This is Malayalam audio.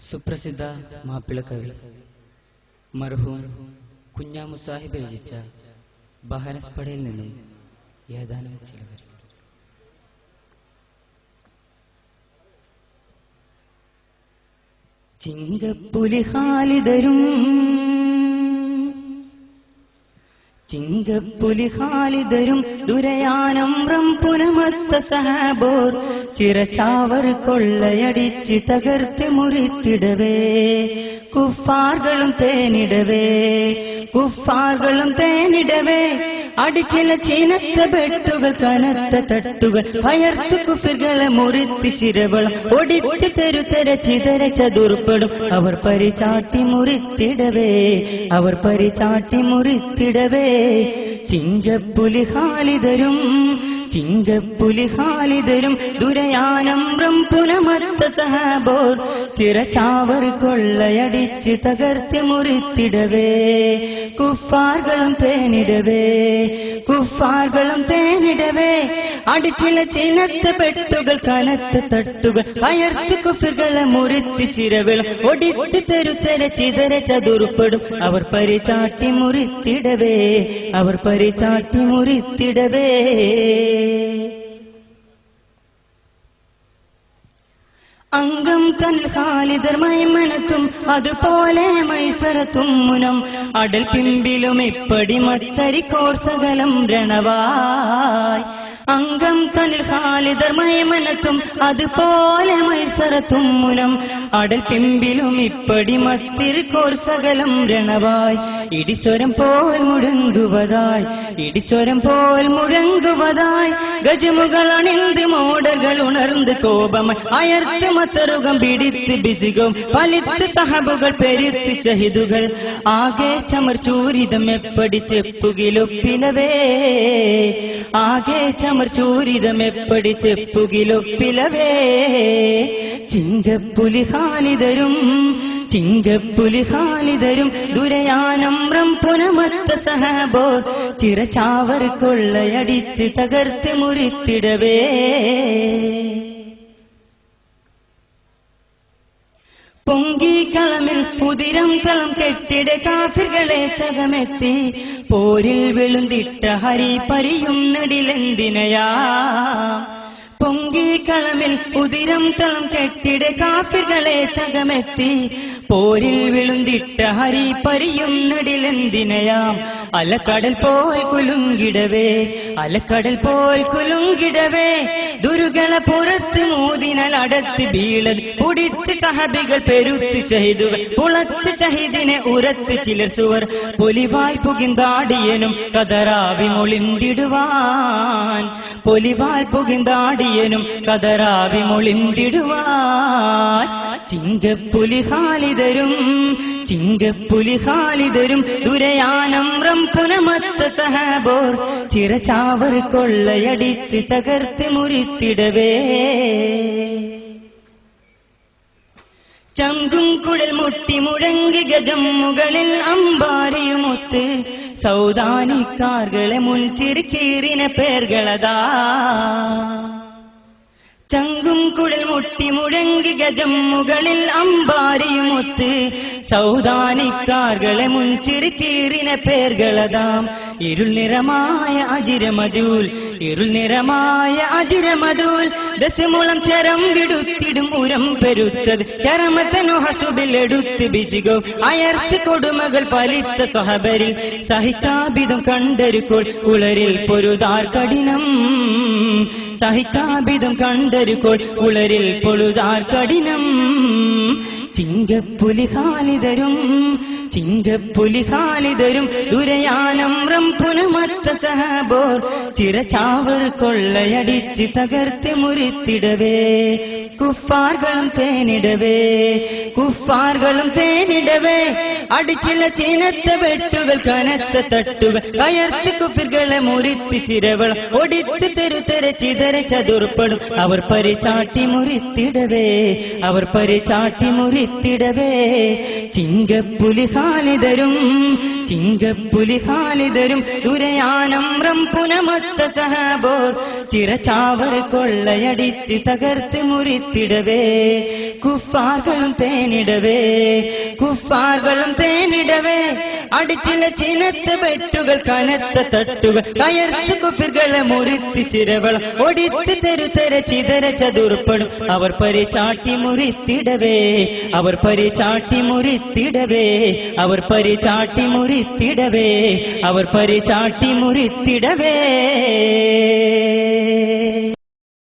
സുപ്രസിദ്ധ മാപ്പിളക്കവി മർഹൂം കുഞ്ഞാമു സാഹിബ് രചിച്ച ബഹനസ്പടയിൽ നിന്നും ഏതാനും ചില വരികൾ. ചിങ്കപ്പുലി ഖാലിദരും ദുരയാനമ്രം പുനമത്ത സഹാബോർ ചിരചാവർ കൊള്ളയടിച്ച് തകർത്ത് മുറിത്തിടവേ കുഫാറുകളും തേനിടവേ അടിച്ചില ചീനത്ത ബെട്ടുകൾ കനത്ത തട്ടുകൾ ഭയർത്തു കുഫിർകളെ മുറിത്തി ശിരവളം ഒടിച്ച് തെരുതെര ചിതര ചതുർപ്പെടും അവർ പരിചാട്ടി മുറിത്തിടവേ ചിങ്കപ്പുലി ഖാലിദരും ദുരയാനമ്രം പുനമത്ത സഹാബോർ ചിരചാവർ കൊള്ളയടിച്ച് തകർത്ത് മുറിത്തിടവേ കുഫാറുകളും തേനിടവേ അടിച്ചില ചീനത്ത പെട്ടുകൾ കനത്ത തട്ടുകൾ കയർത്ത് കുഫിർകളെ മുറിത്തി ശിരവിളം ഒടിച്ച് തെരുതെര ചിതര ചതുർപ്പെടും അവർ പരിചാട്ടി മുറിത്തിടവേ അംഗം തന്നിൽ ഖാലിദർ മൈമനത്തും അതുപോലെ മൈസറത്തും മുനം അടൽ പിമ്പിലും ഇപ്പടി മത്തരിക്കോർ സകലം രണവായ് അംഗം തന്നിൽ ഖാലിദർ മൈമനത്തും അതുപോലെ മൈസറത്തും മുനം അടൽ പിമ്പിലും ഇപ്പടി മത്തിരിക്കോർ സകലം രണവായ് ഇടിച്ചൊരം പോൽ മുഴങ്ങുവതായി ഗജമുകൾ അണിந்து മോടകൾ ഉണർന്ന് കോപമായി അയർത്ത് മത്തറുകം പിടിത്ത് ബിസികും പലിത്ത് സഹബുകൾ പെരുത്ത് ഷഹിദുകൾ ആകെ ചമർ ചൂരിതം എപ്പടി ചെപ്പുകിലൊപ്പിലവേ ചിങ്കപ്പുലി ഖാലിദരും ദുരയാനമ്രം പുനമത്ത സഹാബോർ ചിരചാവർ കൊള്ളയടിച്ച് തകർത്ത് മുറിത്തിടവേ പൊങ്കിക്കളമിൽ കുതിരം കളം കെട്ടിട കാഫിർകളെ ചകമെത്തി പോരിൽ വിളുന്തിട്ട ഹരി പരിയുന്നടിലെന്തിനയാ പൊങ്കിക്കളമിൽ കുതിരം കളം കെട്ടിട കാഫിർകളെ ചകമെത്തി പോരിൽ വിളുന്തിട്ട ഹരി പരിയുന്നടിലെന്തിനയാം അലക്കടൽ പോൽ കുലുങ്കിടവേ ദുരുകള പുറത്ത് മൂതിനാൽ അടത്ത് വീളത് പുടിത്ത് സഹബികൾ പെരുത്ത് ഷഹിദുകൾ പുളത്ത് ഷഹിദിനെ ഉരത്ത് ചിലർ സുവർ പൊലിവാൽ പുകിന്താടിയനും കതറാവി മൊളിന്തിടുവാൻ ചിങ്കപ്പുലി ഖാലിദരും ദുരയാനമ്രം പുനമത്ത സഹാബോർ ചിരചാവർ കൊള്ളയടിത്ത് തകർത്ത് മുറിത്തിടവേ ചങ്കും കുഴൽ മുട്ടി മുഴങ്ങി ഗജം മുകളിൽ അമ്പാരിയുമൊത്ത് സൗദാനിക്കാർകളെ മുൻചിരിക്കീറിന പേർകളതാ ചങ്കും കുഴൽ മുട്ടി മുഴങ്ങി ഗജം മുകളിൽ അമ്പാരിയുമൊത്ത് സൗദാനിക്കാർകളെ മുൻചിരിക്കീറിന പേർകളതാം ഇരുൾ നിറമായ അജിരമധൂൽ ദശമുളം ചരം വിടുത്തിടും ഉരം പെരുത്തത് ചരമത്തനു ഹസുബിൽ എടുത്ത് ബിശികോ അയർത്ത് കൊടുമകൾ പലിത്ത സ്വഹബരിൽ സഹിക്കാബിതം കണ്ടരുക്കോൾ ഉളരിൽ പൊരുതാർ കഠിനം ചിങ്കപ്പുലി ഖാലിദരും ദുരയാനമ്രം പുനമത്ത സഹാബോർ ചിരചാവർ കൊള്ളയടിച്ച് തകർത്ത് മുറിത്തിടവേ കുഫാറുകളും തേനിടവേ അടിച്ചില ചീനത്ത വെട്ടുകൾ കനത്ത തട്ടുകൾ കയർത്ത് കുഫിർകളെ മുറിത്തി ശിരവളം ഒടിത്ത് തെരുതെര ചിതര ചതുർപ്പെടും അവർ പരിചാട്ടി മുറിത്തിടവേ ചിങ്കപ്പുലി ഖാലിദരും ദുരയാനമ്രം പുനമത്ത സഹാബോർ ചിരചാവർ കൊള്ളയടിച്ച് തകർത്ത് മുറിത്തിടവേ കുഫാറുകളും തേനിടവേ, കുഫാറുകളും തേനിടവേ, അടിച്ചില ചിനത്ത വെട്ടുകൾ കനത്ത തട്ടുകൾ കയർത്ത് കുഫിറുകളെ മുറിത്തി ശിരവൾ ഒടിത്ത് തെരുതെര ചിതര ചതുർപ്പെടും. അവർ പരിചാട്ടി മുറിത്തിടവേ, അവർ പരിചാട്ടി മുറിത്തിടവേ, അവർ പരിചാട്ടി മുറിത്തിടവേ, അവർ പരിചാട്ടി മുറിത്തിടവേ.